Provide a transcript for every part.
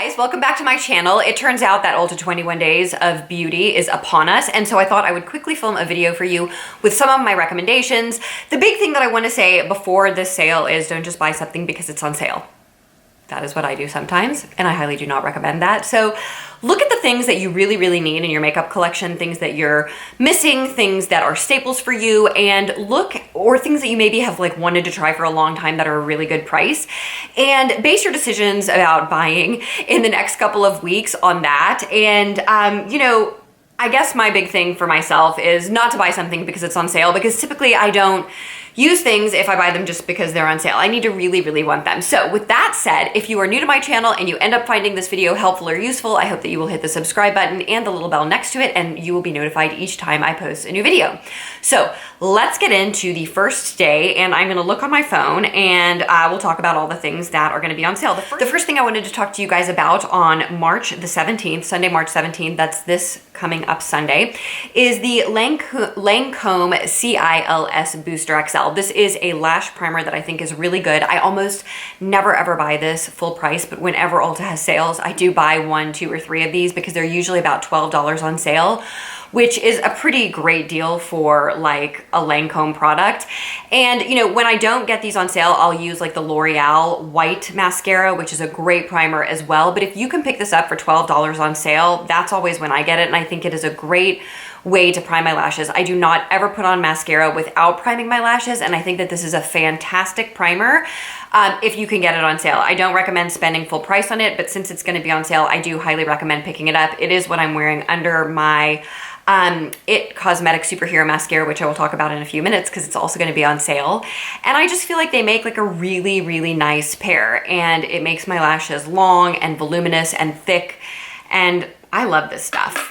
guys, welcome back to my channel. It turns out that Ulta 21 Days of Beauty is upon us, and so I thought I would quickly film a video for you with some of my recommendations. The big thing that I want to say before this sale is don't just buy something because it's on sale. That is what I do sometimes, and I highly do not recommend that. So look at the things that you really need in your makeup collection, things that you're missing, things that are staples for you, and or things that you maybe have like wanted to try for a long time that are a really good price, and base your decisions about buying in the next couple of weeks on that. And you know, I guess my big thing for myself is not to buy something because it's on sale, because typically I don't use things if I buy them just because they're on sale. I need to really want them. So with that said, if you are new to my channel and you end up finding this video helpful or useful, I hope that you will hit the subscribe button and the little bell next to it, and you will be notified each time I post a new video. So let's get into the first day, and I'm gonna look on my phone and we'll talk about all the things that are gonna be on sale. The first thing I wanted to talk to you guys about on March the 17th, Sunday, March 17th, that's this coming up Sunday, is the Lancome CILS Booster XL. This is a lash primer that I think is really good. I almost never ever buy this full price, but whenever Ulta has sales, I do buy 1, 2, or 3 of these because they're usually about $12 on sale, which is a pretty great deal for like a Lancome product. And you know, when I don't get these on sale, I'll use like the L'Oreal white mascara, which is a great primer as well. But if you can pick this up for $12 on sale, that's always when I get it. And I think it is a great way to prime my lashes. I do not ever put on mascara without priming my lashes, and I think that this is a fantastic primer if you can get it on sale. I don't recommend spending full price on it, but since it's gonna be on sale, I do highly recommend picking it up. It is what I'm wearing under my It Cosmetics Superhero Mascara, which I will talk about in a few minutes because it's also gonna be on sale. And I just feel like they make like a really nice pair, and it makes my lashes long and voluminous and thick, and I love this stuff.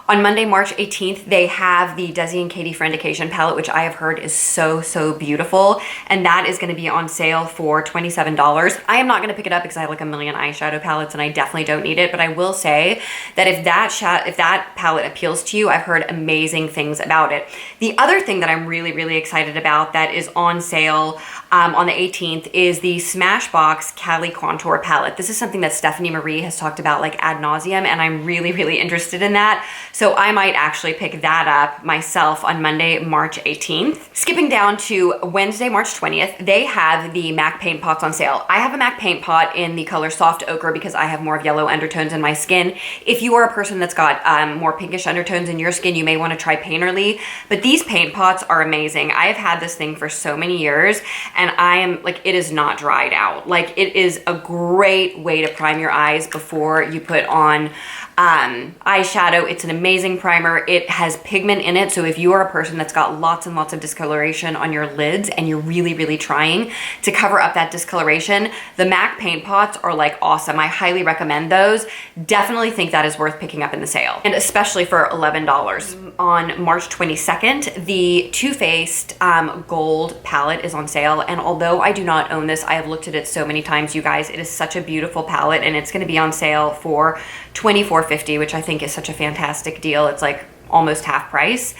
On Monday, March 18th, they have the Desi and Katie Friendication palette, which I have heard is so beautiful, and that is gonna be on sale for $27. I am not gonna pick it up because I have like a million eyeshadow palettes and I definitely don't need it, but I will say that if that palette appeals to you, I've heard amazing things about it. The other thing that I'm really excited about that is on sale on the 18th is the Smashbox Calli Contour Palette. This is something that Stephanie Marie has talked about like ad nauseum, and I'm really interested in that. So I might actually pick that up myself on Monday, March 18th. Skipping down to Wednesday, March 20th, they have the MAC paint pots on sale. I have a MAC paint pot in the color Soft Ochre because I have more of yellow undertones in my skin. If you are a person that's got more pinkish undertones in your skin, you may want to try Painterly, but these paint pots are amazing. I have had this thing for so many years, and I am like, it is not dried out. Like, it is a great way to prime your eyes before you put on eyeshadow. It's an amazing primer. It has pigment in it, so if you are a person that's got lots and lots of discoloration on your lids and you're really trying to cover up that discoloration, the MAC paint pots are like awesome. I highly recommend those. Definitely think that is worth picking up in the sale, and especially for $11. On March 22nd, the Too Faced Gold palette is on sale, and although I do not own this, I have looked at it so many times, you guys. It is such a beautiful palette, and it's going to be on sale for $24.50, which I think is such a fantastic deal. It's like almost half price.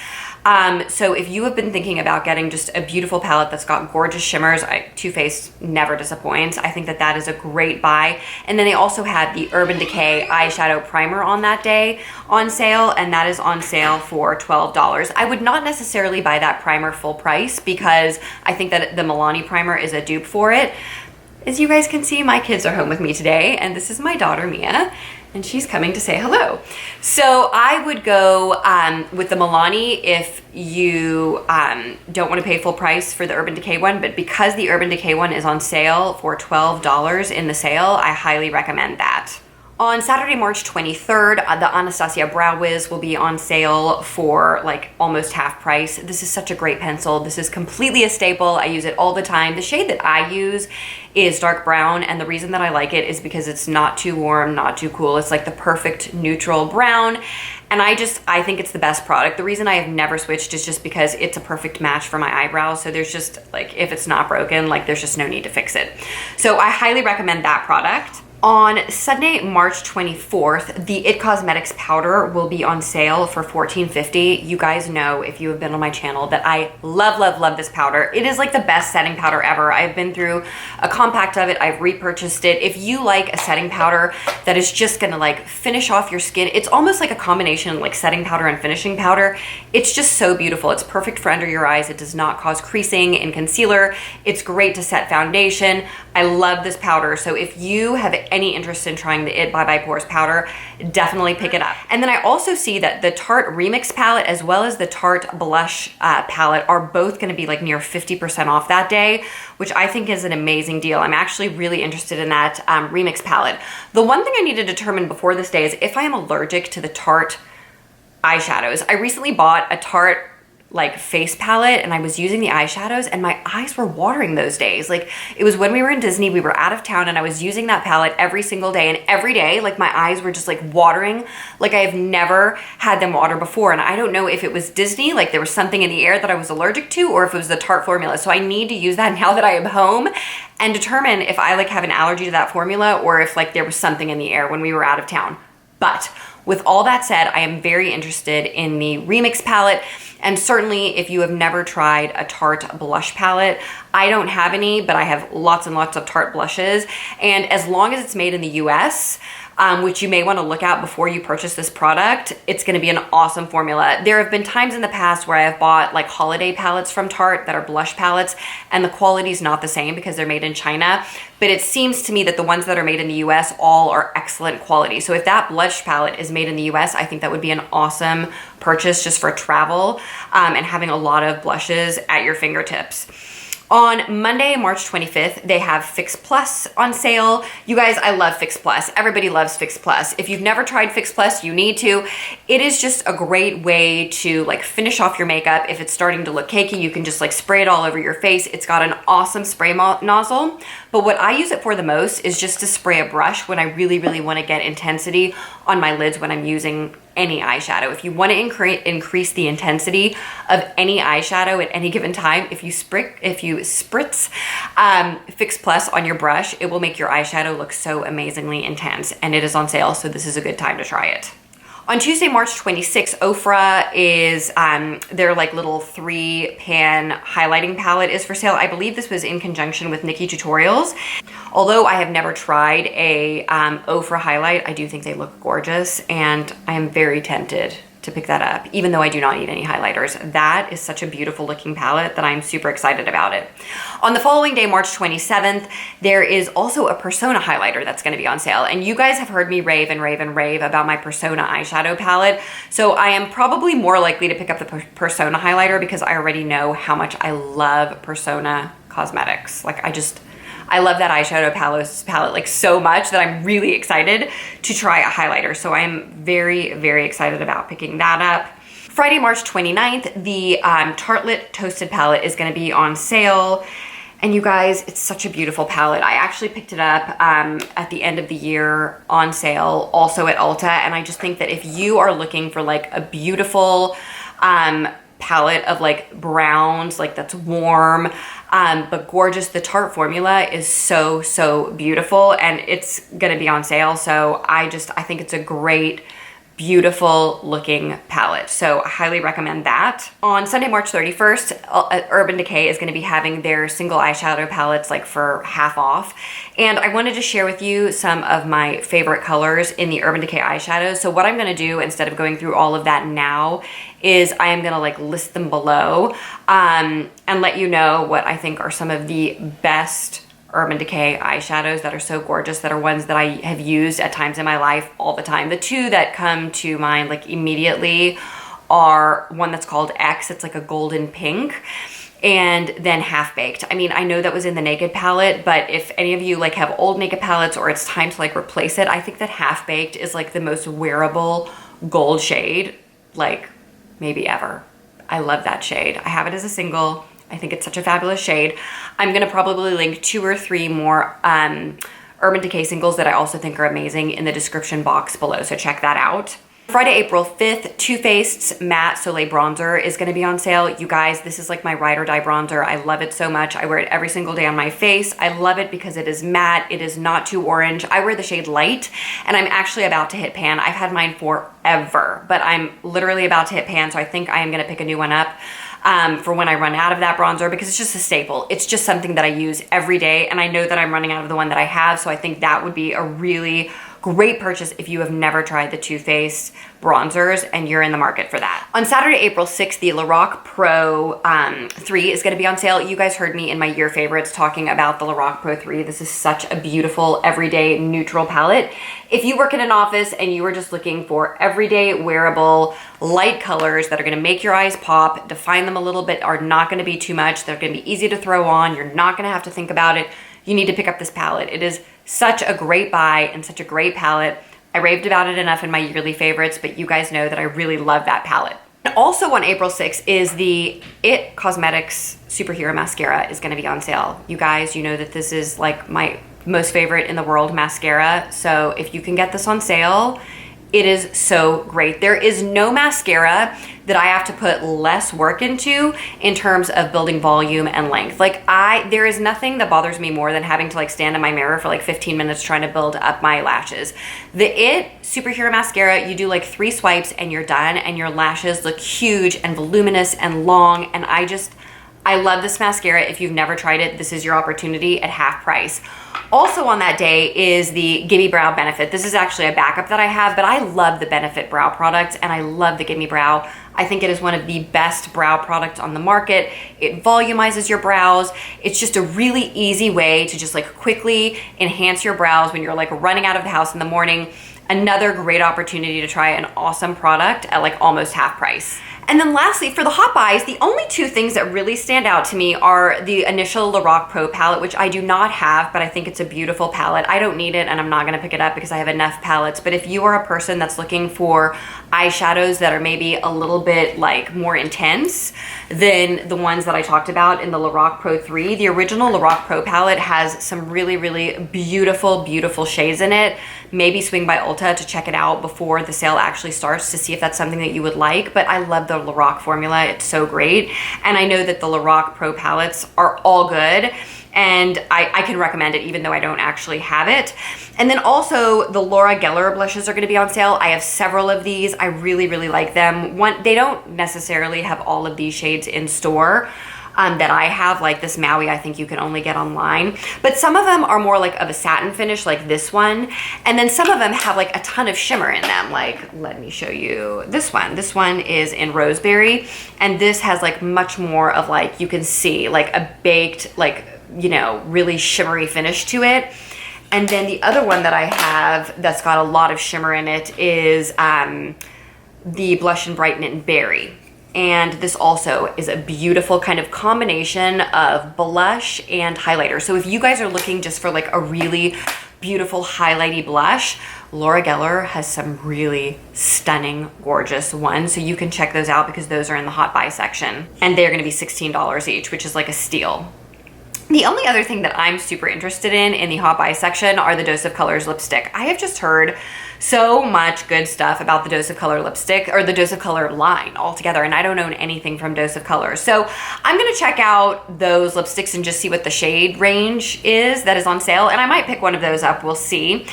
So if you have been thinking about getting just a beautiful palette that's got gorgeous shimmers, Too Faced never disappoints. I think that that is a great buy. And then they also had the Urban Decay eyeshadow primer on that day on sale, and that is on sale for $12. I would not necessarily buy that primer full price because I think that the Milani primer is a dupe for it. As you guys can see, my kids are home with me today, and this is my daughter, Mia, and she's coming to say hello. So I would go with the Milani if you don't want to pay full price for the Urban Decay one, but because the Urban Decay one is on sale for $12 in the sale, I highly recommend that. On Saturday, March 23rd, the Anastasia Brow Wiz will be on sale for like almost half price. This is such a great pencil. This is completely a staple. I use it all the time. The shade that I use is dark brown, and the reason that I like it is because it's not too warm, not too cool. It's like the perfect neutral brown, and I think it's the best product. The reason I have never switched is just because it's a perfect match for my eyebrows, so there's just like, if it's not broken, like there's just no need to fix it. So I highly recommend that product. On Sunday, March 24th, the IT Cosmetics powder will be on sale for $14.50. You guys know, if you have been on my channel, that I love, love, love this powder. It is like the best setting powder ever. I've been through a compact of it. I've repurchased it. If you like a setting powder that is just gonna like finish off your skin, it's almost like a combination like setting powder and finishing powder. It's just so beautiful. It's perfect for under your eyes. It does not cause creasing in concealer. It's great to set foundation. I love this powder. So if you have any interest in trying the IT by Pores powder, definitely pick it up. And then I also see that the Tarte Remix palette as well as the Tarte Blush palette are both gonna be like near 50% off that day, which I think is an amazing deal. I'm actually really interested in that Remix palette. The one thing I need to determine before this day is if I am allergic to the Tarte eyeshadows. I recently bought a Tarte like face palette and I was using the eyeshadows and my eyes were watering those days. Like it was when we were in Disney, we were out of town and I was using that palette every single day, and every day like my eyes were just like watering like I have never had them water before. And I don't know if it was Disney, like there was something in the air that I was allergic to, or if it was the Tarte formula. So I need to use that now that I am home and determine if I like have an allergy to that formula or if like there was something in the air when we were out of town. But with all that said, I am very interested in the Remix palette. And certainly if you have never tried a Tarte blush palette, I don't have any, but I have lots and lots of Tarte blushes. And as long as it's made in the US, which you may want to look at before you purchase this product, it's going to be an awesome formula. There have been times in the past where I have bought like holiday palettes from Tarte that are blush palettes, and the quality is not the same because they're made in China. But it seems to me that the ones that are made in the US all are excellent quality. So if that blush palette is made in the US, I think that would be an awesome purchase just for travel and having a lot of blushes at your fingertips. On Monday, March 25th, they have Fix Plus on sale. You guys, I love Fix Plus. Everybody loves Fix Plus. If you've never tried Fix Plus, you need to. It is just a great way to like finish off your makeup. If it's starting to look cakey, you can just like spray it all over your face. It's got an awesome spray nozzle. But what I use it for the most is just to spray a brush when I really, really want to get intensity on my lids when I'm using any eyeshadow. If you want to increase the intensity of any eyeshadow at any given time, if you spritz Fix Plus on your brush, it will make your eyeshadow look so amazingly intense, and it is on sale, so this is a good time to try it. On Tuesday, March 26th, Ofra is, their like little 3-pan highlighting palette is for sale. I believe this was in conjunction with Nikki Tutorials. Although I have never tried a Ofra highlight, I do think they look gorgeous, and I am very tempted to pick that up, even though I do not need any highlighters. That is such a beautiful looking palette that I'm super excited about it. On the following day, March 27th, there is also a Persona highlighter that's gonna be on sale. And you guys have heard me rave and rave and rave about my Persona eyeshadow palette. So I am probably more likely to pick up the Persona highlighter because I already know how much I love Persona cosmetics. Like I love that eyeshadow palette like so much that I'm really excited to try a highlighter. So I'm very, very excited about picking that up. Friday, March 29th, the Tartlet Toasted palette is gonna be on sale. And you guys, it's such a beautiful palette. I actually picked it up at the end of the year on sale, also at Ulta. And I just think that if you are looking for like a beautiful palette of like browns, like that's warm, but gorgeous. The Tarte formula is so, so beautiful, and it's gonna be on sale. So I think it's a great, beautiful looking palette. So I highly recommend that. On Sunday, March 31st, Urban Decay is gonna be having their single eyeshadow palettes like for half off. And I wanted to share with you some of my favorite colors in the Urban Decay eyeshadows. So what I'm gonna do, instead of going through all of that now, is I am gonna like list them below and let you know what I think are some of the best Urban Decay eyeshadows that are so gorgeous, that are ones that I have used at times in my life all the time. The two that come to mind like immediately are one that's called X, it's like a golden pink, and then Half Baked. I mean, I know that was in the Naked palette, but if any of you like have old Naked palettes or it's time to like replace it, I think that Half Baked is like the most wearable gold shade like maybe ever. I love that shade. I have it as a single. I think it's such a fabulous shade. I'm gonna probably link 2 or 3 more Urban Decay singles that I also think are amazing in the description box below, so check that out. Friday, April 5th, Too Faced's Matte Soleil Bronzer is gonna be on sale. You guys, this is like my ride or die bronzer. I love it so much. I wear it every single day on my face. I love it because it is matte. It is not too orange. I wear the shade Light, and I'm actually about to hit pan. I've had mine forever, but I'm literally about to hit pan, so I think I am gonna pick a new one up for when I run out of that bronzer, because it's just a staple. It's just something that I use every day, and I know that I'm running out of the one that I have, so I think that would be a really great purchase if you have never tried the Too Faced bronzers and you're in the market for that. On Saturday, April 6th, the Lorac Pro 3 is gonna be on sale. You guys heard me in my year favorites talking about the Lorac Pro 3. This is such a beautiful, everyday, neutral palette. If you work in an office and you are just looking for everyday, wearable, light colors that are gonna make your eyes pop, define them a little bit, are not gonna be too much, they're gonna be easy to throw on, you're not gonna have to think about it, you need to pick up this palette. It is such a great buy and such a great palette. I raved about it enough in my yearly favorites, but you guys know that I really love that palette. And also on April 6th is the IT Cosmetics Superhero Mascara is gonna be on sale. You guys, you know that this is like my most favorite in the world mascara. So if you can get this on sale, it is so great. There is no mascara that I have to put less work into in terms of building volume and length. Like there is nothing that bothers me more than having to like stand in my mirror for like 15 minutes trying to build up my lashes. The IT Superhero Mascara, you do like 3 swipes and you're done, and your lashes look huge and voluminous and long, and I love this mascara. If you've never tried it, this is your opportunity at half price. Also on that day is the Gimme Brow Benefit. This is actually a backup that I have, but I love the Benefit brow product and I love the Gimme Brow. I think it is one of the best brow products on the market. It volumizes your brows. It's just a really easy way to just like quickly enhance your brows when you're like running out of the house in the morning. Another great opportunity to try an awesome product at like almost half price. And then lastly, for the hot buys, the only 2 things that really stand out to me are the initial Lorac Pro palette, which I do not have, but I think it's a beautiful palette. I don't need it and I'm not gonna pick it up because I have enough palettes. But if you are a person that's looking for eyeshadows that are maybe a little bit like more intense than the ones that I talked about in the Lorac Pro 3, the original Lorac Pro palette has some really, really beautiful, beautiful shades in it. Maybe swing by Ulta to check it out before the sale actually starts to see if that's something that you would like. But I love the Lorac formula. It's so great. And I know that the Lorac Pro palettes are all good, and I can recommend it even though I don't actually have it. And then also the Laura Geller blushes are gonna be on sale. I have several of these. I really, really like them. They don't necessarily have all of these shades in store. That I have, like this Maui, I think you can only get online. But some of them are more like of a satin finish, like this one. And then some of them have like a ton of shimmer in them. Like, let me show you this one. This one is in Roseberry. And this has like much more of like, you can see like a baked, like, you know, really shimmery finish to it. And then the other one that I have that's got a lot of shimmer in it is the Blush and Brighten It Berry. And this also is a beautiful kind of combination of blush and highlighter. So if you guys are looking just for like a really beautiful highlighty blush, Laura Geller has some really stunning, gorgeous ones. So you can check those out because those are in the hot buy section. And they're gonna be $16 each, which is like a steal. The only other thing that I'm super interested in the hot buy section are the Dose of Colors lipstick. I have just heard so much good stuff about the Dose of Color lipstick, or the Dose of Color line altogether, and I don't own anything from Dose of Color. So I'm gonna check out those lipsticks and just see what the shade range is that is on sale, and I might pick one of those up, we'll see.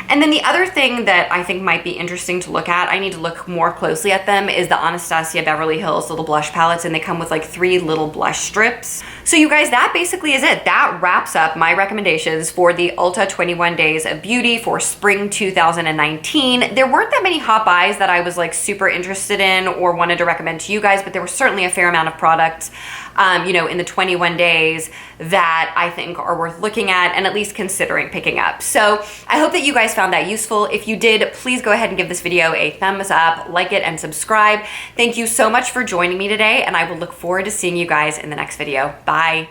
And then the other thing that I think might be interesting to look at, I need to look more closely at them, is the Anastasia Beverly Hills little blush palettes, and they come with like 3 little blush strips. So you guys, that basically is it. That wraps up my recommendations for the Ulta 21 Days of Beauty for spring 2019. There weren't that many hot buys that I was like super interested in or wanted to recommend to you guys, but there was certainly a fair amount of products, you know, in the 21 days that I think are worth looking at least considering picking up. So I hope that you guys found that useful. If you did, please go ahead and give this video a thumbs up, like it, and subscribe. Thank you so much for joining me today, and I will look forward to seeing you guys in the next video. Bye.